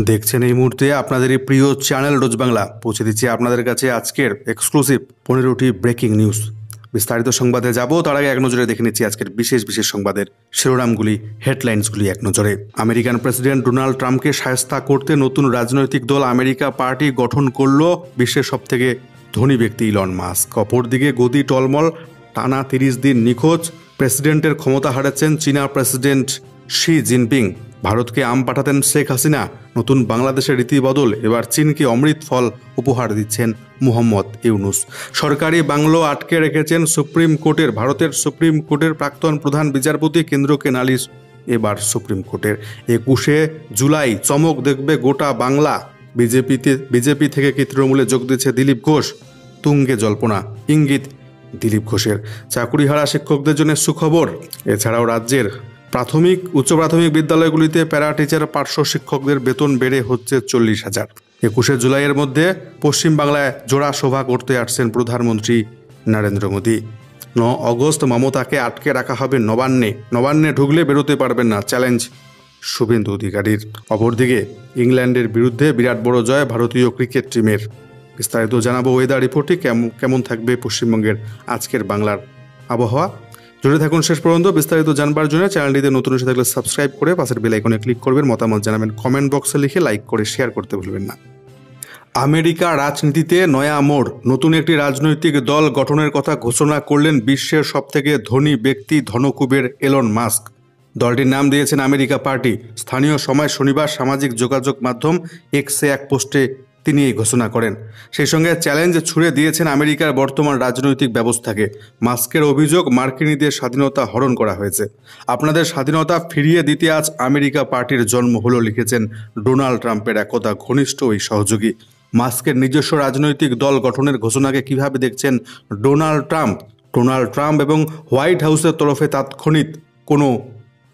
দেখছেন এই মুহূর্তে আপনাদের এই প্রিয় চ্যানেল রোজ বাংলা পৌঁছে দিচ্ছি আপনাদের কাছে আজকের এক্সক্লুসিভ 15টি ব্রেকিং নিউজ। বিস্তারিত সংবাদে যাব তার আগে এক নজরে দেখে নিচ্ছি আজকের বিশেষ সংবাদের শিরোনামগুলি, হেডলাইন্সগুলি এক নজরে। আমেরিকান প্রেসিডেন্ট ডোনাল্ড ট্রাম্পকে শায়েস্তা করতে নতুন রাজনৈতিক দল আমেরিকা পার্টি গঠন করল বিশ্বের সবথেকে ধনী ব্যক্তি ইলন মাস্ক। অপরদিকে গদি টলমল, টানা 30 দিন নিখোঁজ, প্রেসিডেন্টের ক্ষমতা হারাচ্ছেন চীনা প্রেসিডেন্ট শি জিনপিং। ভারতকে আম পাঠাতেন শেখ হাসিনা, নতুন বাংলাদেশের রীতি বদল, এবার চীনকে অমৃত ফল উপহার দিচ্ছেন মোহাম্মদ ইউনুস। সরকারি বাংলো আটকে রেখেছেন সুপ্রিম কোর্টের ভারতের সুপ্রিম কোর্টের প্রাক্তন প্রধান বিচারপতি, কেন্দ্রকে নালিশ এবার সুপ্রিম কোর্টের। 21শে জুলাই চমক দেখবে গোটা বাংলা। বিজেপি থেকে কি তৃণমূলে যোগ দিচ্ছে দিলীপ ঘোষ? তুঙ্গে জল্পনা, ইঙ্গিত দিলীপ ঘোষের। চাকুরিহারা শিক্ষকদের জন্য সুখবর। এছাড়াও রাজ্যের প্রাথমিক উচ্চ প্রাথমিক বিদ্যালয়গুলিতে প্যারা টিচার পার্শ্ব শিক্ষকদের বেতন বেড়ে হচ্ছে 40,000। 21শে জুলাইয়ের মধ্যে পশ্চিমবাংলায় জোড়া সভা করতে আসছেন প্রধানমন্ত্রী নরেন্দ্র মোদী। 9 অগস্ট মমতাকে আটকে রাখা হবে নবান্নে ঢুকলে বেরোতে পারবেন না, চ্যালেঞ্জ শুভেন্দু অধিকারীর। অপরদিকে ইংল্যান্ডের বিরুদ্ধে বিরাট বড় জয় ভারতীয় ক্রিকেট টিমের। বিস্তারিত জানাবো ওয়েদার রিপোর্টে কেমন থাকবে পশ্চিমবঙ্গের আজকের বাংলার আবহাওয়া। জুড়ে থাকুন শেষ পর্যন্ত। বিস্তারিত জানবার জন্য চ্যানেলটিতে নতুন এসে থাকলে সাবস্ক্রাইব করে পাশের বেল আইকনে ক্লিক করবেন, মতামত জানাবেন কমেন্ট বক্সে লিখে, লাইক করে শেয়ার করতে ভুলবেন না। আমেরিকা রাজনীতিতে নয়া মোড়, নতুন একটি রাজনৈতিক দল গঠনের কথা ঘোষণা করলেন বিশ্বের সবথেকে ধনী ব্যক্তি ধনকুবের এলন মাস্ক। দলটির নাম দিয়েছেন আমেরিকা পার্টি। স্থানীয় সময় শনিবার সামাজিক যোগাযোগ মাধ্যম এক্সে এক পোস্টে তিনি এই ঘোষণা করেন। সেই সঙ্গে চ্যালেঞ্জ ছুড়ে দিয়েছেন আমেরিকার বর্তমান রাজনৈতিক ব্যবস্থাকে। মাস্কের অভিযোগ, মার্কিনীদের স্বাধীনতা হরণ করা হয়েছে। আপনাদের স্বাধীনতা ফিরিয়ে দিতে আজ আমেরিকা পার্টির জন্ম হলো, লিখেছেন ডোনাল্ড ট্রাম্পের একদা ঘনিষ্ঠ ওই সহযোগী। মাস্কের নিজস্ব রাজনৈতিক দল গঠনের ঘোষণাকে কিভাবে দেখছেন ডোনাল্ড ট্রাম্প এবং হোয়াইট হাউসের তরফে তাৎক্ষণিক কোনো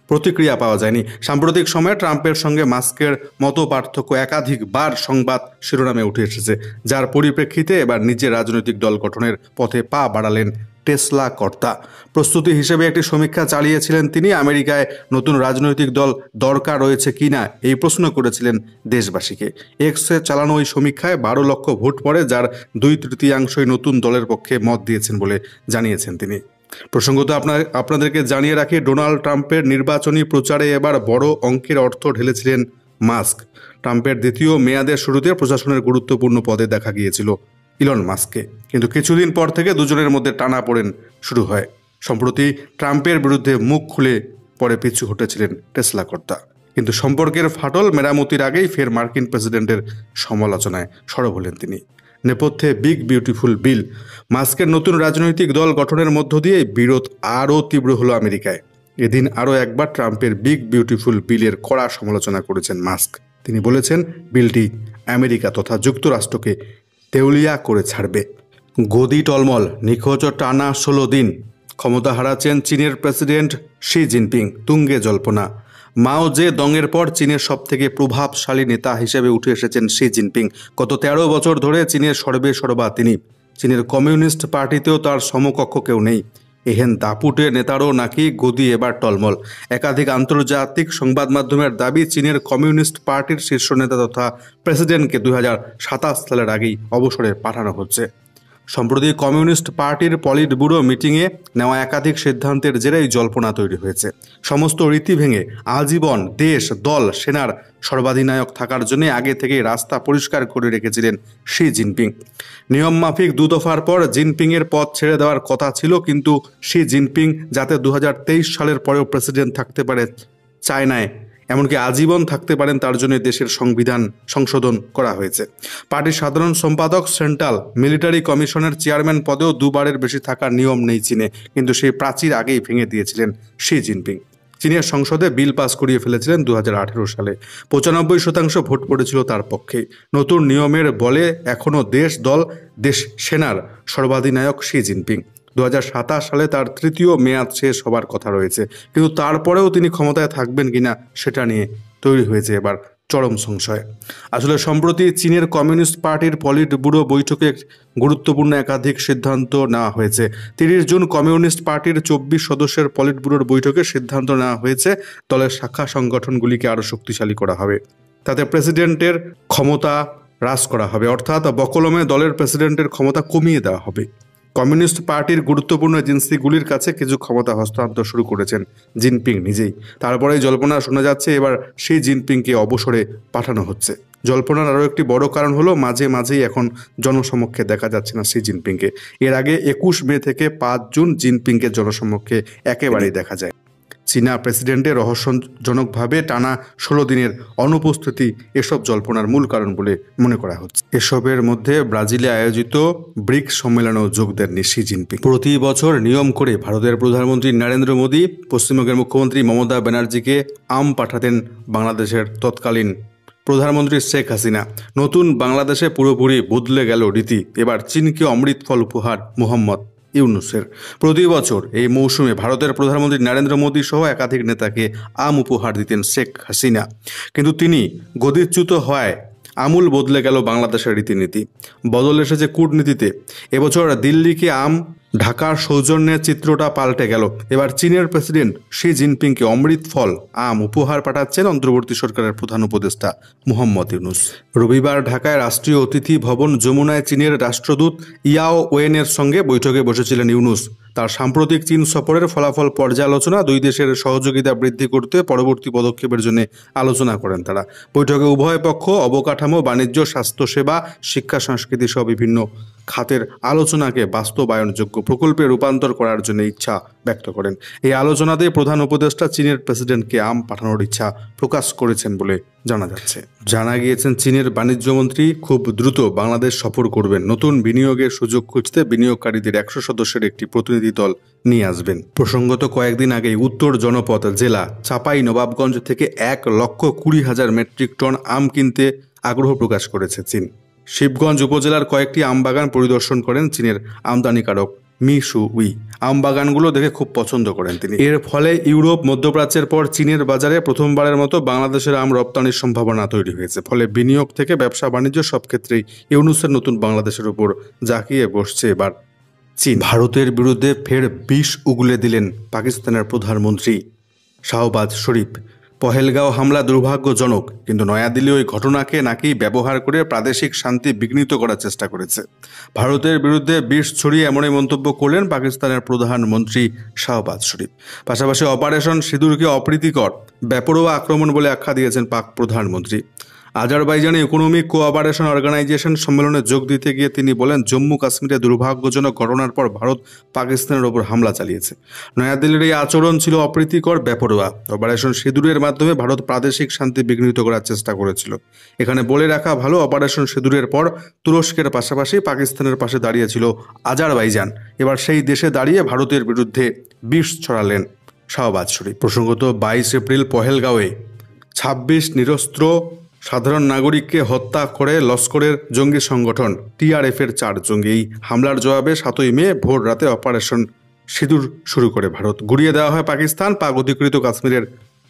প্রতিক্রিয়া পাওয়া যায়নি। সাম্প্রতিক সময়ে ট্রাম্পের সঙ্গে মাস্কের মতো পার্থক্য একাধিকবার সংবাদ শিরোনামে উঠে এসেছে, যার পরিপ্রেক্ষিতে এবার নিজের রাজনৈতিক দল গঠনের পথে পা বাড়ালেন টেসলা কর্তা। প্রস্তুতি হিসেবে একটি সমীক্ষা চালিয়েছিলেন তিনি। আমেরিকায় নতুন রাজনৈতিক দল দরকার রয়েছে কিনা এই প্রশ্ন করেছিলেন দেশবাসীকে। এক্সে চালানো ওই সমীক্ষায় 12 লক্ষ ভোট পড়ে, যার 2/3 নতুন দলের পক্ষে মত দিয়েছেন বলে জানিয়েছেন তিনি। প্রসঙ্গত আপনাদেরকে জানিয়ে রাখি, ডোনাল্ড ট্রাম্পের নির্বাচনী প্রচারে এবার বড় অঙ্কের অর্থ ঢেলেছিলেন মাস্ক। ট্রাম্পের দ্বিতীয় মেয়াদের শুরুতে প্রশাসনের গুরুত্বপূর্ণ পদে দেখা গিয়েছিল ইলন মাস্ককে, কিন্তু কিছুদিন পর থেকে দুজনের মধ্যে টানাপোড়েন শুরু হয়। সম্প্রতি ট্রাম্পের বিরুদ্ধে মুখ খুলে পরে পিছু হটেছিলেন টেসলা কর্তা, কিন্তু সম্পর্কের ফাটল মেরামতির আগেই ফের মার্কিন প্রেসিডেন্টের সমালোচনায় সরব হলেন তিনি। নেপথ্যে বিগ বিউটিফুল বিল। মাস্কের নতুন রাজনৈতিক দল গঠনের মধ্য দিয়ে বিরোধ আরও তীব্র হলো আমেরিকায়। এদিন আরও একবার ট্রাম্পের বিগ বিউটিফুল বিলের কড়া সমালোচনা করেছেন মাস্ক। তিনি বলেছেন, বিলটি আমেরিকা তথা যুক্তরাষ্ট্রকে দেউলিয়া করে ছাড়বে। গদি টলমল, নিখোঁজ টানা 16 দিন। ক্ষমতা হারাচ্ছেন চীনের প্রেসিডেন্ট শি জিনপিং, তুঙ্গে জল্পনা। মাও জে দংয়ের পর চীনের সবথেকে প্রভাবশালী নেতা হিসেবে উঠে এসেছেন শি জিনপিং। গত 13 বছর ধরে চীনের সর্বেসর্বা তিনি। চীনের কমিউনিস্ট পার্টিতেও তার সমকক্ষ কেউ নেই। এহেন দাপুটে নেতারও নাকি গদি এবার টলমল। একাধিক আন্তর্জাতিক সংবাদ মাধ্যমের দাবি, চীনের কমিউনিস্ট পার্টির শীর্ষ নেতা তথা প্রেসিডেন্টকে 2027 সালের আগেই অবসরে পাঠানো হচ্ছে। সম্প্রতি কমিউনিস্ট পার্টির পলিট ব্যুরো মিটিংয়ে নেওয়া একাধিক সিদ্ধান্তের জেরেই জল্পনা তৈরি হয়েছে। সমস্ত রীতি ভেঙে আজীবন দেশ, দল, সেনার সর্বাধিনায়ক থাকার জন্য আগে থেকেই রাস্তা পরিষ্কার করে রেখেছিলেন শি জিনপিং। নিয়মমাফিক 2 দফার পর জিনপিংয়ের পদ ছেড়ে দেওয়ার কথা ছিল, কিন্তু শি জিনপিং যাতে 2023 সালের পরেও প্রেসিডেন্ট থাকতে পারে চায়নায়, এমনকি আজীবন থাকতে পারেন, তার জন্য দেশের সংবিধান সংশোধন করা হয়েছে। পার্টির সাধারণ সম্পাদক, সেন্ট্রাল মিলিটারি কমিশনের চেয়ারম্যান পদেও 2 বারের বেশি থাকার নিয়ম নেই চীনে, কিন্তু সেই প্রাচীর আগেই ভেঙে দিয়েছিলেন শি জিনপিং। চীনের সংসদে বিল পাস করিয়ে ফেলেছিলেন 2018 সালে। 95% ভোট পড়েছিল তার পক্ষে। নতুন নিয়মের বলে এখনও দেশ, দল, দেশ, সেনার সর্বাধিনায়ক শি জিনপিং। 2027 সালে তার 3য় মেয়াদ শেষ হবার কথা রয়েছে, কিন্তু তারপরেও তিনি ক্ষমতায় থাকবেন কিনা সেটা নিয়ে তৈরি হয়েছে এবার চরম সংশয়। আসলে সম্প্রতি চীনের কমিউনিস্ট পার্টির পলিট ব্যুরো বৈঠকে গুরুত্বপূর্ণ একাধিক সিদ্ধান্ত নেওয়া হয়েছে। 30 জুন কমিউনিস্ট পার্টির 24 সদস্যের পলিট ব্যুরোর বৈঠকে সিদ্ধান্ত নেওয়া হয়েছে দলের শাখা সংগঠনগুলিকে আরও শক্তিশালী করা হবে। তাতে প্রেসিডেন্টের ক্ষমতা হ্রাস করা হবে, অর্থাৎ বকলমে দলের প্রেসিডেন্টের ক্ষমতা কমিয়ে দেওয়া হবে। কমিউনিস্ট পার্টির গুরুত্বপূর্ণ এজেন্সিগুলির কাছে কিছু ক্ষমতা হস্তান্তর শুরু করেছেন জিনপিং নিজেই। তারপরেই জল্পনা শোনা যাচ্ছে এবার সেই জিনপিংকে অবসরে পাঠানো হচ্ছে। জল্পনার আরও একটি বড় কারণ হলো মাঝে মাঝেই এখন জনসমক্ষে দেখা যাচ্ছে না শি জিনপিংকে। এর আগে 21 মে থেকে 5 জুন জিনপিংকে জনসমক্ষে একেবারেই দেখা যায়। চীনা প্রেসিডেন্টের রহস্যজনকভাবে টানা 16 দিনের অনুপস্থিতি এসব জল্পনার মূল কারণ বলে মনে করা হচ্ছে। এসবের মধ্যে ব্রাজিলে আয়োজিত ব্রিক্স সম্মেলনেও যোগ দেননি শি জিনপিং। প্রতি বছর নিয়ম করে ভারতের প্রধানমন্ত্রী নরেন্দ্র মোদী পশ্চিমবঙ্গের মুখ্যমন্ত্রী মমতা ব্যানার্জিকে আম পাঠাতেন বাংলাদেশের তৎকালীন প্রধানমন্ত্রী শেখ হাসিনা। নতুন বাংলাদেশে পুরোপুরি বদলে গেল রীতি। এবার চীনকে অমৃত ফল উপহার মোহাম্মদ ইউনূসের। প্রতি বছর এই মৌসুমে ভারতের প্রধানমন্ত্রী নরেন্দ্র মোদী সহ একাধিক নেতাকে আম উপহার দিতেন শেখ হাসিনা, কিন্তু তিনি গদিচ্যুত হওয়ায় আমূল বদলে গেল বাংলাদেশের রীতিনীতি। বদল এসেছে কূটনীতিতে। এবছর দিল্লিকে আম, ঢাকার সৌজন্যের চিত্রটা পাল্টে গেল। এবার চীনের প্রেসিডেন্ট শি জিনপিংকে অমৃত ফল আম উপহার পাঠাচ্ছেন অন্তর্বর্তী সরকারের প্রধান উপদেষ্টা মোহাম্মদ ইউনূস। রবিবার ঢাকায় রাষ্ট্রীয় অতিথি ভবন যমুনায় চীনের রাষ্ট্রদূত ইয়াও ওয়েনের সঙ্গে বৈঠকে বসেছিলেন ইউনূস। তার সাম্প্রতিক চীন সফরের ফলাফল পর্যালোচনা, দুই দেশের সহযোগিতা বৃদ্ধি করতে পরবর্তী পদক্ষেপের জন্য আলোচনা করেন তারা। বৈঠকে উভয় পক্ষ অবকাঠামো, বাণিজ্য, স্বাস্থ্যসেবা, শিক্ষা, সংস্কৃতি সহ বিভিন্ন খাতের আলোচনাকে বাস্তবায়নযোগ্য প্রকল্পে রূপান্তর করার জন্য ইচ্ছা ব্যক্ত করেন। এই আলোচনাতে প্রধান উপদেষ্টা চীনের প্রেসিডেন্টকে আম পাঠানোর ইচ্ছা প্রকাশ করেছেন বলে জানা যাচ্ছে। জানা গিয়েছেন চীনের বাণিজ্যমন্ত্রী খুব দ্রুত বাংলাদেশ সফর করবেন। নতুন বিনিয়োগের সুযোগ খুঁজতে বিনিয়োগকারীদের 100 সদস্যের একটি প্রতিনিধি দল নিয়ে আসবেন। প্রসঙ্গত কয়েকদিন আগেই উত্তর জনপদ জেলা চাঁপাই নবাবগঞ্জ থেকে 1,20,000 মেট্রিক টন আম কিনতে আগ্রহ প্রকাশ করেছে চীন। শিবগঞ্জ উপজেলার কয়েকটি আমবাগান পরিদর্শন করেন চীনের আমদানিকারক মি সু উই। আমবাগানগুলো দেখে খুব পছন্দ করেন তিনি। এর ফলে ইউরোপ, মধ্যপ্রাচ্যের পর চীনের বাজারে প্রথমবারের মতো বাংলাদেশের আম রপ্তানির সম্ভাবনা তৈরি হয়েছে। ফলে বিনিয়োগ থেকে ব্যবসা বাণিজ্য সব ক্ষেত্রেই ইউনূসের নতুন বাংলাদেশের উপর জাঁকিয়ে বসছে এবার চীন। ভারতের বিরুদ্ধে ফের বিষ উগলে দিলেন পাকিস্তানের প্রধানমন্ত্রী শাহবাজ শরীফ। পহেলগাঁও হামলা দুর্ভাগ্যজনক, কিন্তু নয়াদিল্লি ওই ঘটনাকে নাকি ব্যবহার করে প্রাদেশিক শান্তি বিঘ্নিত করার চেষ্টা করেছে। ভারতের বিরুদ্ধে বিষ ছড়িয়ে এমনই মন্তব্য করলেন পাকিস্তানের প্রধানমন্ত্রী শাহবাজ শরীফ। পাশাপাশি অপারেশন সিঁদুরকে অপ্রীতিকর, বেপরোয়া আক্রমণ বলে আখ্যা দিয়েছেন পাক প্রধানমন্ত্রী। আজারবাইজানে ইকোনমিক কোঅপারেশন অর্গানাইজেশন সম্মেলনে যোগ দিতে গিয়ে তিনি বলেন, জম্মু কাশ্মীরে দুর্ভাগ্যজনক ঘটনার পর ভারত পাকিস্তানের ওপর হামলা চালিয়েছে। নয়াদিল্লির এই আচরণ ছিল অপ্রীতিকর, বেপরোয়া। অপারেশন সিঁদুরের মাধ্যমে ভারত প্রাদেশিক শান্তি বিঘ্নিত করার চেষ্টা করেছিল। এখানে বলে রাখা ভালো, অপারেশন সিঁদুরের পর তুরস্কের পাশাপাশি পাকিস্তানের পাশে দাঁড়িয়েছিল আজারবাইজান। এবার সেই দেশে দাঁড়িয়ে ভারতের বিরুদ্ধে বিষ ছড়ালেন শাহবাজ শরীফ। প্রসঙ্গত 22 এপ্রিল পহেলগাঁওয়ে 26 নিরস্ত্র সাধারণ নাগরিককে হত্যা করে লস্করের জঙ্গি সংগঠন TRF-এর 4 জঙ্গি। এই হামলার জবাবে 7ই মে ভোর রাতে অপারেশন সিঁদুর শুরু করে ভারত। গুড়িয়ে দেওয়া হয় পাকিস্তান পাক অধিকৃত কাশ্মীরের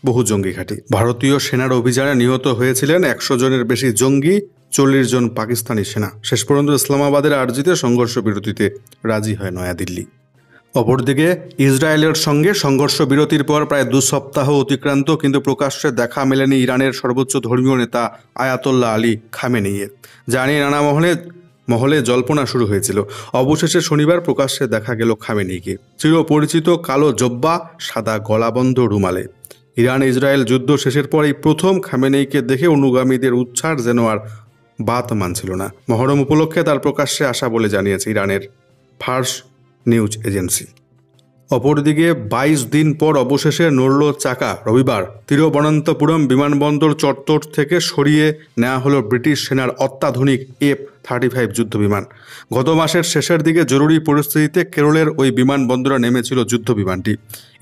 বহু জঙ্গি ঘাঁটি। ভারতীয় সেনার অভিযানে নিহত হয়েছিলেন 100 জনের বেশি জঙ্গি, 40 জন পাকিস্তানি সেনা। শেষ পর্যন্ত ইসলামাবাদের আর্জিতে সংঘর্ষ বিরতিতে রাজি হয় নয়াদিল্লি। অপরদিকে ইসরায়েলের সঙ্গে সংঘর্ষ বিরতির পর প্রায় 2 সপ্তাহ অতিক্রান্ত, কিন্তু প্রকাশ্যে দেখা মেলেনি ইরানের সর্বোচ্চ ধর্মীয় নেতা আয়াতোল্লাহ আলী খামেনেইয়ের। যা নিয়ে নানা মহলে জল্পনা শুরু হয়েছিল। অবশেষে শনিবার প্রকাশ্যে দেখা গেল খামেনেইকে, চিরপরিচিত কালো জব্বা, সাদা গলাবন্ধ রুমালে। ইরান ইসরায়েল যুদ্ধ শেষের পর এই প্রথম খামেনেইকে দেখে অনুগামীদের উচ্ছ্বাস যেন আর বাত মানছিল না। মহরম উপলক্ষে তার প্রকাশ্যে আসা বলে জানিয়েছে ইরানের ফার্স নিউজ এজেন্সি। অপরদিকে 22 দিন পর অবশেষে নড়ল চাকা। রবিবার তিরুবনন্তপুরম বিমানবন্দর চত্বর থেকে সরিয়ে নেওয়া হলো ব্রিটিশ সেনার অত্যাধুনিক F-35 যুদ্ধবিমান। গত মাসের শেষের দিকে জরুরি পরিস্থিতিতে কেরলের ওই বিমানবন্দরে নেমেছিল যুদ্ধবিমানটি।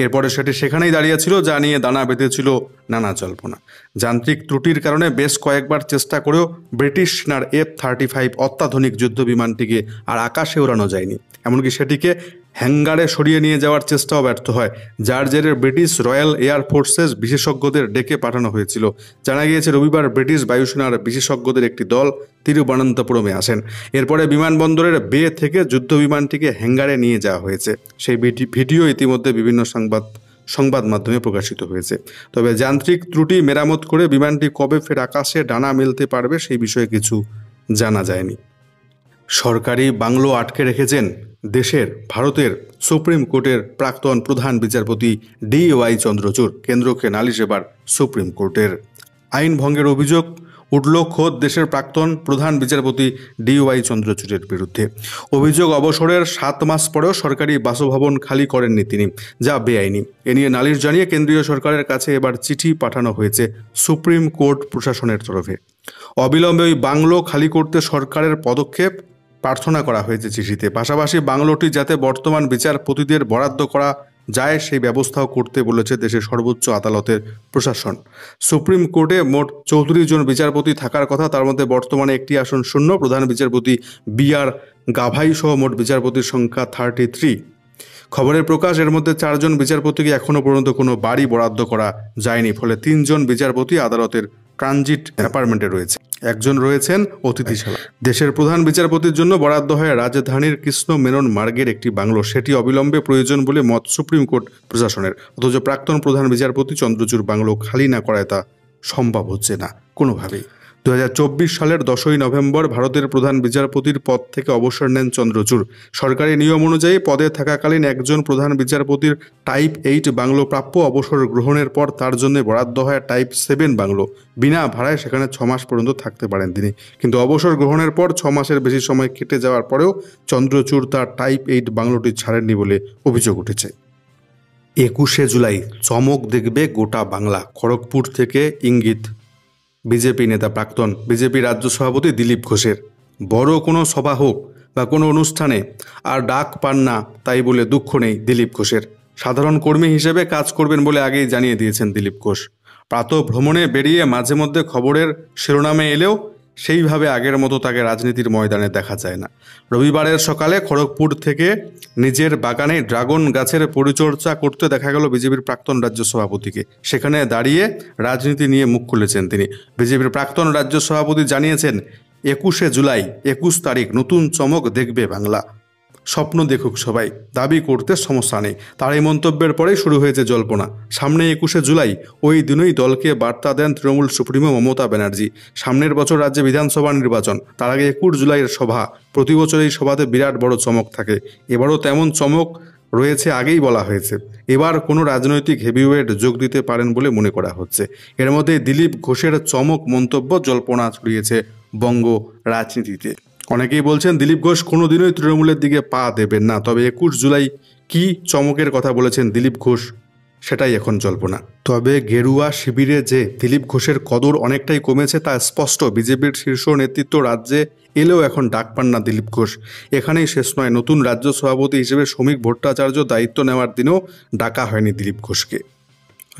এরপরে সেটি সেখানেই দাঁড়িয়েছিল, যা নিয়ে দানা বেঁধেছিল নানা জল্পনা। যান্ত্রিক ত্রুটির কারণে বেশ কয়েকবার চেষ্টা করেও ব্রিটিশ সেনার F-35 অত্যাধুনিক যুদ্ধবিমানটিকে আর আকাশে ওড়ানো যায়নি। এমনকি সেটিকে হ্যাঙ্গারে সরিয়ে নিয়ে যাওয়ার চেষ্টাও ব্যর্থ হয়, যার জেরে ব্রিটিশ রয়্যাল এয়ার ফোর্সেস বিশেষজ্ঞদের ডেকে পাঠানো হয়েছিল। জানা গিয়েছে রবিবার ব্রিটিশ বায়ুসেনার বিশেষজ্ঞদের একটি দল তিরুবনন্তপুরমে আসেন। এরপরে বিমানবন্দরের বে থেকে যুদ্ধবিমানটিকে হ্যাঙ্গারে নিয়ে যাওয়া হয়েছে। সেই ভিডিও ইতিমধ্যে বিভিন্ন সংবাদ সংবাদ মাধ্যমে প্রকাশিত হয়েছে। তবে যান্ত্রিক ত্রুটি মেরামত করে বিমানটি কবে ফের আকাশে ডানা মেলতে পারবে সেই বিষয়ে কিছু জানা যায়নি। সরকারি বাংলো আটকে রেখেছেন ভারতের সুপ্রিম কোর্টের প্রাক্তন প্রধান বিচারপতি DY চন্দ্রচূড়। কেন্দ্রকে নালিশ এবার সুপ্রিম কোর্টের। আইন ভঙ্গের অভিযোগ উঠল খোদ দেশের প্রাক্তন প্রধান বিচারপতি DY চন্দ্রচূড়ের বিরুদ্ধে। অভিযোগ, অবসরের 7 মাস পরেও সরকারি বাসভবন খালি করেননি তিনি, যা বেআইনি। এ নিয়ে নালিশ জানিয়ে কেন্দ্রীয় সরকারের কাছে এবার চিঠি পাঠানো হয়েছে সুপ্রিম কোর্ট প্রশাসনের তরফে। অবিলম্বে ওই বাংলো খালি করতে সরকারের পদক্ষেপ প্রার্থনা করা হয়েছে চিঠিতে। পাশাপাশি বাংলোটি যাতে বর্তমান বিচারপতিদের বরাদ্দ করা যায় সেই ব্যবস্থাও করতে বলেছে দেশের সর্বোচ্চ আদালতের প্রশাসন। সুপ্রিম কোর্টে মোট 34 জন বিচারপতি থাকার কথা, তার মধ্যে বর্তমানে একটি আসন শূন্য। প্রধান বিচারপতি BR গাভাই সহ মোট বিচারপতির সংখ্যা 33। খবরের প্রকাশ, এর মধ্যে 4 জন বিচারপতিকে এখনও পর্যন্ত কোনো বাড়ি বরাদ্দ করা যায়নি, ফলে 3 জন বিচারপতি আদালতের ট্রানজিট অ্যাপার্টমেন্টে রয়েছে, একজন রয়েছেন অতিথিশালা। দেশের প্রধান বিচারপতির জন্য বরাদ্দ হয় রাজধানীর কৃষ্ণ মেনন মার্গের একটি বাংলো, সেটি অবিলম্বে প্রয়োজন বলে মত সুপ্রিম কোর্ট প্রশাসনের। অথচ প্রাক্তন প্রধান বিচারপতি চন্দ্রচূড় বাংলো খালি না করায় তা সম্ভব হচ্ছে না কোনোভাবেই। 2024 সালের 10ই নভেম্বর ভারতের প্রধান বিচারপতির পদ থেকে অবসর নেন চন্দ্রচূড়। সরকারি নিয়ম অনুযায়ী পদে থাকাকালীন একজন প্রধান বিচারপতির টাইপ 8 বাংলো প্রাপ্য। অবসর গ্রহণের পর তার জন্য বরাদ্দ হয় টাইপ 7 বাংলো। বিনা ভাড়ায় সেখানে 6 মাস পর্যন্ত থাকতে পারেন তিনি। কিন্তু অবসর গ্রহণের পর 6 মাসের বেশি সময় কেটে যাওয়ার পরেও চন্দ্রচূড় তার টাইপ 8 বাংলোটি ছাড়েননি বলে অভিযোগ উঠেছে। 21শে জুলাই চমক দেখবে গোটা বাংলা, খড়গপুর থেকে ইঙ্গিত বিজেপি নেতা প্রাক্তন বিজেপি রাজ্য সভাপতি দিলীপ ঘোষের। বড় কোনো সভা হোক বা কোনো অনুষ্ঠানে আর ডাক পান না, তাই বলে দুঃখ নেই দিলীপ ঘোষের। সাধারণ কর্মী হিসেবে কাজ করবেন বলে আগেই জানিয়ে দিয়েছেন দিলীপ ঘোষ। প্রাতঃ ভ্রমণে বেরিয়ে মাঝে মধ্যে খবরের শিরোনামে এলেও সেইভাবে আগের মতো তাকে রাজনীতির ময়দানে দেখা যায় না। রবিবারের সকালে খড়গপুর থেকে নিজের বাগানে ড্রাগন গাছের পরিচর্যা করতে দেখা গেল বিজেপির প্রাক্তন রাজ্য সভাপতিকে। সেখানে দাঁড়িয়ে রাজনীতি নিয়ে মুখ খুলেছেন তিনি। বিজেপির প্রাক্তন রাজ্য সভাপতি জানিয়েছেন, 21শে জুলাই 21 তারিখ নতুন চমক দেখবে বাংলা। স্বপ্ন দেখুক সবাই, দাবি করতে সমস্যা নেই। তার এই মন্তব্যের পরেই শুরু হয়েছে জল্পনা। সামনে 21শে জুলাই, ওই দিনই দলকে বার্তা দেন তৃণমূল সুপ্রিমো মমতা ব্যানার্জি। সামনের বছর রাজ্যে বিধানসভা নির্বাচন, তার আগে 21 জুলাইয়ের সভা। প্রতি বছর এই সভাতে বিরাট বড় চমক থাকে, এবারও তেমন চমক রয়েছে আগেই বলা হয়েছে। এবার কোনো রাজনৈতিক হেভিওয়েট যোগ দিতে পারেন বলে মনে করা হচ্ছে। এর মধ্যে দিলীপ ঘোষের চমক মন্তব্য জল্পনা ছড়িয়েছে বঙ্গ রাজনীতিতে। অনেকেই বলছেন দিলীপ ঘোষ কোনোদিনই তৃণমূলের দিকে পা দেবেন না। তবে 21 জুলাই কি চমকের কথা বলেছেন দিলীপ ঘোষ, সেটাই এখন জল্পনা। তবে গেরুয়া শিবিরে যে দিলীপ ঘোষের কদর অনেকটাই কমেছে তা স্পষ্ট। বিজেপির শীর্ষ নেতৃত্ব রাজ্যে এলেও এখন ডাক পান না দিলীপ ঘোষ। এখানেই শেষ নয়, নতুন রাজ্য সভাপতি হিসেবে শ্রমিক ভট্টাচার্য দায়িত্ব নেওয়ার দিনেও ডাকা হয়নি দিলীপ ঘোষকে।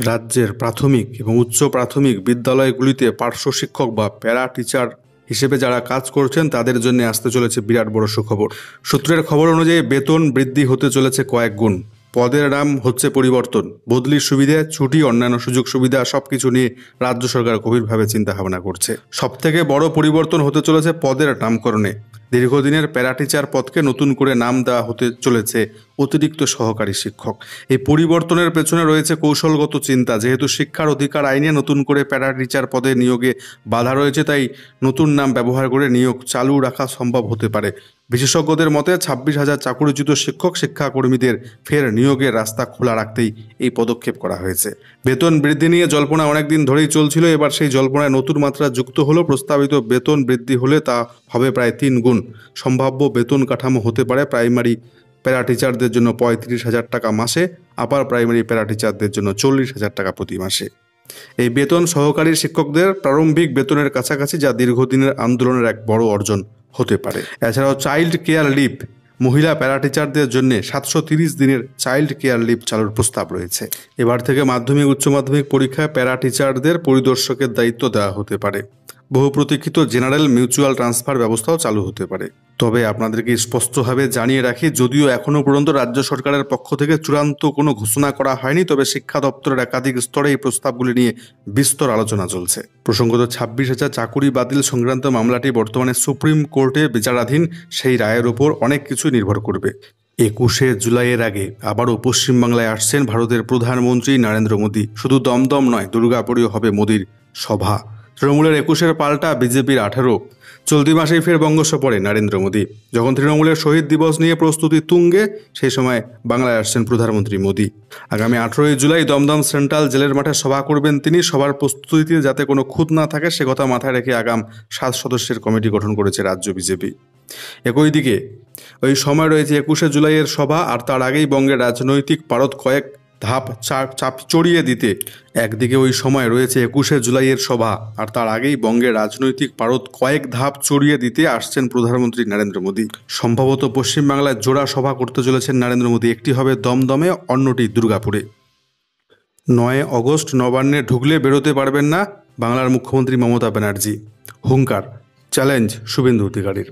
রাজ্যের প্রাথমিক এবং উচ্চ প্রাথমিক বিদ্যালয়গুলিতে পার্শ্ব শিক্ষক বা প্যারা টিচার হিসেবে যারা কাজ করছেন তাদের জন্য আসতে চলেছে বিরাট বড় সুখবর। সূত্রের খবর অনুযায়ী বেতন বৃদ্ধি হতে চলেছে কয়েক গুণ। পদের নাম হচ্ছে পরিবর্তন, বদলির সুবিধা, ছুটি, অন্যান্য সুযোগ সুবিধা সবকিছু নিয়ে রাজ্য সরকার গভীরভাবে চিন্তা ভাবনা করছে। সবথেকে বড় পরিবর্তন হতে চলেছে পদের নামকরণে। দীর্ঘদিনের প্যারা টিচার পদকে নতুন করে নাম দেওয়া হতে চলেছে অতিরিক্ত সহকারী শিক্ষক। এই পরিবর্তনের পেছনে রয়েছে কৌশলগত চিন্তা। যেহেতু শিক্ষার অধিকার আইনে নতুন করে প্যারা টিচার পদে নিয়োগে বাধা রয়েছে, তাই নতুন নাম ব্যবহার করে নিয়োগ চালু রাখা সম্ভব হতে পারে। বিশেষজ্ঞদের মতে 26,000 চাকুরিচ্যুত শিক্ষাকর্মীদের ফের নিয়োগের রাস্তা খোলা রাখতেই এই পদক্ষেপ করা হয়েছে। বেতন বৃদ্ধি নিয়ে জল্পনা অনেকদিন ধরেই চলছিল, এবার সেই জল্পনায় নতুন মাত্রা যুক্ত হলো। প্রস্তাবিত বেতন বৃদ্ধি হলে তা হবে প্রায় 3 গুণ। সম্ভাব্য বেতন কাঠামো হতে পারে প্রাইমারি প্যারা টিচারদের জন্য 35,000 টাকা মাসে, আপার প্রাইমারি প্যারা টিচারদের জন্য 40,000 টাকা প্রতি মাসে। এই বেতন সহকারী শিক্ষকদের প্রারম্ভিক বেতনের কাছাকাছি, যা দীর্ঘদিনের আন্দোলনের এক বড় অর্জন হতে পারে। এছাড়াও চাইল্ড কেয়ার লিভ, মহিলা প্যারা টিচারদের জন্য 730 দিনের চাইল্ড কেয়ার লিভ চালুর প্রস্তাব রয়েছে। এবার থেকে মাধ্যমিক উচ্চ মাধ্যমিক পরীক্ষায় প্যারা টিচারদের পরিদর্শকের দায়িত্ব দেওয়া হতে পারে। বহু প্রতীক্ষিত জেনারেল মিউচুয়াল ট্রান্সফার ব্যবস্থাও চালু হতে পারে। তবে আপনাদেরকে স্পষ্টভাবে জানিয়ে রাখি, যদিও এখনও পর্যন্ত রাজ্য সরকারের পক্ষ থেকে চূড়ান্ত কোনো ঘোষণা করা হয়নি, তবে শিক্ষা দপ্তরের একাধিক স্তরে এই প্রস্তাবগুলি নিয়ে বিস্তর আলোচনা চলছে। প্রসঙ্গত 26,000 চাকুরি বাতিল সংক্রান্ত মামলাটি বর্তমানে সুপ্রিম কোর্টে বিচারাধীন। সেই রায়ের উপর অনেক কিছু নির্ভর করবে। 21শে জুলাইয়ের আগে আবারও পশ্চিমবাংলায় আসছেন ভারতের প্রধানমন্ত্রী নরেন্দ্র মোদী। শুধু দমদম নয়, দুর্গাপুরেও হবে মোদীর সভা। তৃণমূলের 21-এর পাল্টা বিজেপির 18। চলতি মাসেই ফের বঙ্গ সফরে নরেন্দ্র মোদী। যখন তৃণমূলের শহীদ দিবস নিয়ে প্রস্তুতি তুঙ্গে, সেই সময় বাংলায় আসছেন প্রধানমন্ত্রী মোদী। আগামী 18ই জুলাই দমদম সেন্ট্রাল জেলের মাঠে সভা করবেন তিনি। সভার প্রস্তুতিতে যাতে কোনো খুঁত না থাকে সে কথা মাথায় রেখে আগাম 7 সদস্যের কমিটি গঠন করেছে রাজ্য বিজেপি। একই দিকে ওই সময় রয়েছে 21শে জুলাইয়ের সভা, আর তার আগেই বঙ্গের রাজনৈতিক পারদ কয়েক ধাপ চাপ চড়িয়ে দিতে। একদিকে ওই সময় রয়েছে 21শে জুলাইয়ের সভা, আর তার আগেই বঙ্গের রাজনৈতিক পারদ কয়েক ধাপ চড়িয়ে দিতে আসছেন প্রধানমন্ত্রী নরেন্দ্র মোদী। সম্ভবত পশ্চিমবাংলায় জোড়া সভা করতে চলেছেন নরেন্দ্র মোদী। একটি হবে দমদমে, অন্যটি দুর্গাপুরে। 9 অগস্ট নবান্নে ঢুকলে বেরোতে পারবেন না বাংলার মুখ্যমন্ত্রী মমতা ব্যানার্জি। হুঙ্কার, চ্যালেঞ্জ শুভেন্দু অধিকারীর।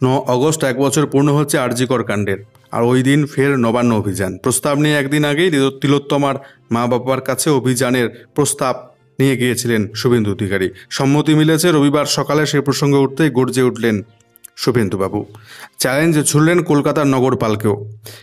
9 অগস্ট 1 বছর পূর্ণ হচ্ছে আরজিকর কাণ্ডের, আর ওই দিন ফের নবান্ন অভিযান। প্রস্তাব নিয়ে একদিন আগেই তিলোত্তমার মা বাবার কাছে অভিযানের প্রস্তাব নিয়ে গিয়েছিলেন শুভেন্দু অধিকারী। সম্মতি মিলেছে। রবিবার সকালে সেই প্রসঙ্গে উঠতেই গর্জে উঠলেন শুভেন্দুবাবু। চ্যালেঞ্জ ছুড়লেন কলকাতার নগরপালকেও।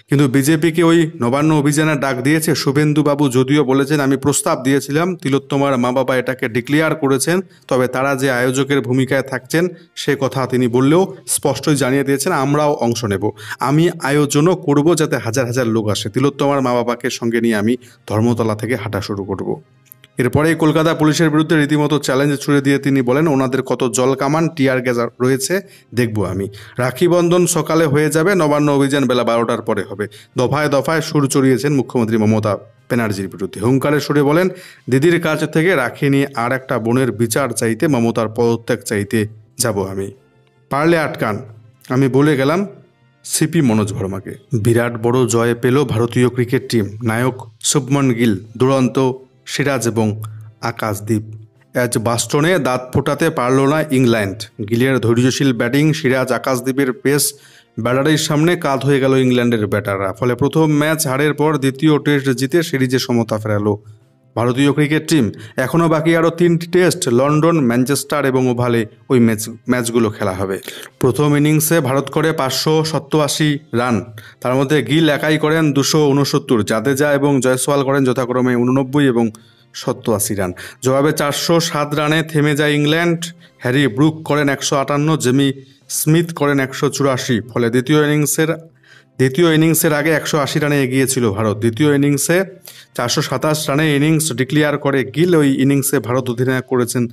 কিন্তু বিজেপিকে ওই নবান্ন অভিযানের ডাক দিয়েছে শুভেন্দুবাবু। যদিও বলেছেন, আমি প্রস্তাব দিয়েছিলাম, তিলোত্তমার মা বাবা এটাকে ডিক্লেয়ার করেছেন, তবে তারা যে আয়োজকের ভূমিকায় থাকছেন সে কথা তিনি বললেও স্পষ্টই জানিয়ে দিয়েছেন, আমরাও অংশ নেব, আমি আয়োজনও করব যাতে হাজার হাজার লোক আসে। তিলোত্তমার মা বাবাকে সঙ্গে নিয়ে আমি ধর্মতলা থেকে হাঁটা শুরু করব। এরপরেই কলকাতা পুলিশের বিরুদ্ধে রীতিমতো চ্যালেঞ্জ ছুড়ে দিয়ে তিনি বলেন, ওনাদের কত জল কামান টিয়ার গ্যাস রয়েছে দেখব আমি। রাখি বন্ধন সকালে হয়ে যাবে, নবান্ন অভিযান বেলা 12টার পরে হবে। দফায় দফায় সুর চড়িয়েছেন মুখ্যমন্ত্রী মমতা ব্যানার্জির বিরুদ্ধে। হুঙ্কারের সুরে বলেন, দিদির কাছ থেকে রাখি নিয়ে আর একটা বোনের বিচার চাইতে, মমতার পদত্যাগ চাইতে যাব আমি। পারলে আটকান, আমি বলে গেলাম সিপি মনোজ ভার্মাকে। বিরাট বড় জয় পেল ভারতীয় ক্রিকেট টিম। নায়ক শুভমন গিল, দুরন্ত সিরাজ এবং আকাশদীপ। আজ বাস্টনে দাঁত ফোটাতে পারল না ইংল্যান্ড। গিলের ধৈর্যশীল ব্যাটিং, সিরাজ আকাশদীপের পেস ব্যাটারির সামনে কাঁধ হয়ে গেল ইংল্যান্ডের ব্যাটাররা। ফলে প্রথম ম্যাচ হারের পর দ্বিতীয় টেস্ট জিতে সিরিজে সমতা ফেরালো ভারতীয় ক্রিকেট টিম। এখনও বাকি আরও 3টি টেস্ট, লন্ডন, ম্যানচেস্টার এবং ওভালে ওই ম্যাচগুলো খেলা হবে। প্রথম ইনিংসে ভারত করে 587 রান, তার মধ্যে গিল একাই করেন 269, জাদেজা এবং জয়সওয়াল করেন যথাক্রমে 89 এবং 87 রান। জবাবে 407 রানে থেমে যায় ইংল্যান্ড। হ্যারি ব্রুক করেন 158, জেমি স্মিথ করেন 184। ফলে দ্বিতীয় ইনিংসের আগে 180 রানে এগিয়ে ছিল ভারত। দ্বিতীয় ইনিংসে 427 রানে ইনিংস ডিক্লেয়ার করে গিল। ওই ইনিংসে ভারত অধিনায়ক করেছেন,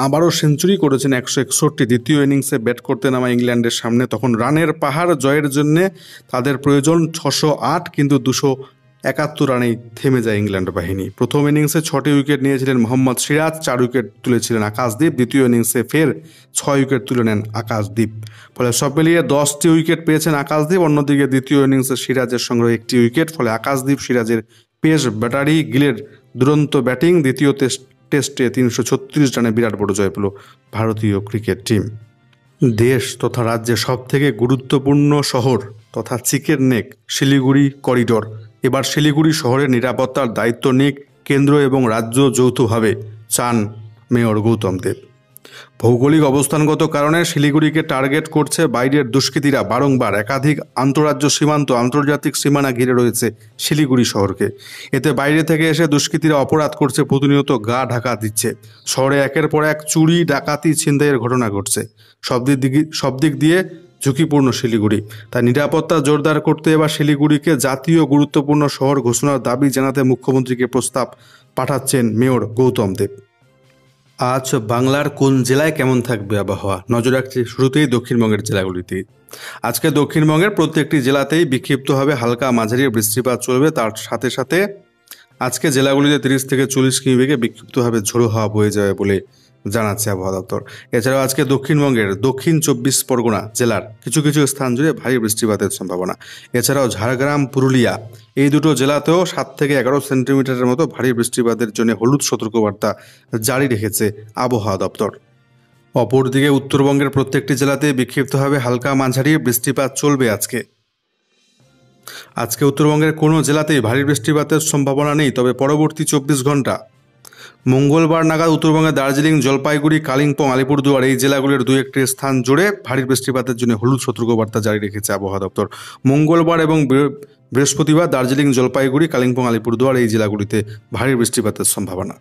আবারও সেঞ্চুরি করেছেন 161। দ্বিতীয় ইনিংসে ব্যাট করতে নামা ইংল্যান্ডের সামনে তখন রানের পাহাড় জয়ের জন্যে তাদের প্রয়োজন 608, কিন্তু 271 রানেই থেমে যায় ইংল্যান্ড বাহিনী। প্রথম ইনিংসে 6টি উইকেট নিয়েছিলেন মোহাম্মদ সিরাজ, 4 উইকেট তুলেছিলেন আকাশদীপ। দ্বিতীয় ইনিংসে ফের 6 উইকেট তুলে নেন আকাশদীপ। ফলে সব মিলিয়ে 10টি উইকেট পেয়েছেন আকাশদীপ। অন্যদিকে দ্বিতীয় ইনিংসে সিরাজের সংগ্রহ 1টি উইকেট। ফলে আকাশদীপ সিরাজের পেস ব্যাটারি, গিলের দুরন্ত ব্যাটিং। দ্বিতীয় টেস্টে 336 রানে বিরাট বড় জয় পেল ভারতীয় ক্রিকেট টিম। দেশ তথা রাজ্যের সবথেকে গুরুত্বপূর্ণ শহর তথা চিকের নেক শিলিগুড়ি করিডোর। এবার শিলিগুড়ি শহরের নিরাপত্তার দায়িত্ব নিক কেন্দ্র এবং রাজ্য যৌথভাবে, চান মেয়র গৌতম দেব। ভৌগোলিক অবস্থানগত কারণে শিলিগুড়িকে টার্গেট করছে বাইরের দুষ্কৃতীরা বারংবার। একাধিক আন্তঃরাজ্য সীমান্ত, আন্তর্জাতিক সীমানা ঘিরে রয়েছে শিলিগুড়ি শহরকে। এতে বাইরে থেকে এসে দুষ্কৃতীরা অপরাধ করছে, প্রতিনিয়ত গা ঢাকা দিচ্ছে। শহরে একের পর এক চুরি, ডাকাতি, ছিনতাইয়ের ঘটনা ঘটছে। সব দিক দিয়ে ঝুঁকিপূর্ণ শিলিগুড়ি। তাই নিরাপত্তা জোরদার করতে এবার শিলিগুড়িকে জাতীয় গুরুত্বপূর্ণ শহর ঘোষণার দাবি জানাতে মুখ্যমন্ত্রীকে প্রস্তাব পাঠাচ্ছেন মেয়র গৌতম দেব। আজ বাংলার কোন জেলায় কেমন থাকবে আবহাওয়া, নজর রাখছি শুরুতেই দক্ষিণবঙ্গের জেলাগুলিতে। আজকে দক্ষিণবঙ্গের প্রত্যেকটি জেলাতেই বিক্ষিপ্তভাবে হালকা মাঝারি বৃষ্টিপাত চলবে। তার সাথে সাথে আজকে জেলাগুলিতে 30 থেকে 40 কিমি বেগে বিক্ষিপ্তভাবে ঝোড়ো হাওয়া বয়ে যাবে বলে জানাচ্ছে আবহাওয়া দপ্তর। এছাড়াও আজকে দক্ষিণবঙ্গের দক্ষিণ 24 পরগনা জেলার কিছু কিছু স্থান জুড়ে ভারী বৃষ্টিপাতের সম্ভাবনা। এছাড়াও ঝাড়গ্রাম, পুরুলিয়া এই দুটো জেলাতেও 7 থেকে 11 সেন্টিমিটারের মতো ভারী বৃষ্টিপাতের জন্য হলুদ সতর্কবার্তা জারি রেখেছে আবহাওয়া দপ্তর। অপরদিকে উত্তরবঙ্গের প্রত্যেকটি জেলাতে বিক্ষিপ্তভাবে হালকা মাঝারি বৃষ্টিপাত চলবে আজকে উত্তরবঙ্গের কোনো জেলাতেই ভারী বৃষ্টিপাতের সম্ভাবনা নেই। তবে পরবর্তী 24 ঘন্টা মঙ্গলবার নাগাদ উত্তরবঙ্গের দার্জিলিং, জলপাইগুড়ি, কালিম্পং, আলিপুরদুয়ার এই জেলাগুলির দু একটি স্থান জুড়ে ভারী বৃষ্টিপাতের জন্য হলুদ সতর্কবার্তা জারি রেখেছে আবহাওয়া দপ্তর। মঙ্গলবার এবং বৃহস্পতিবার দার্জিলিং, জলপাইগুড়ি, কালিম্পং, আলিপুরদুয়ার এই জেলাগুলিতে ভারী বৃষ্টিপাতের সম্ভাবনা।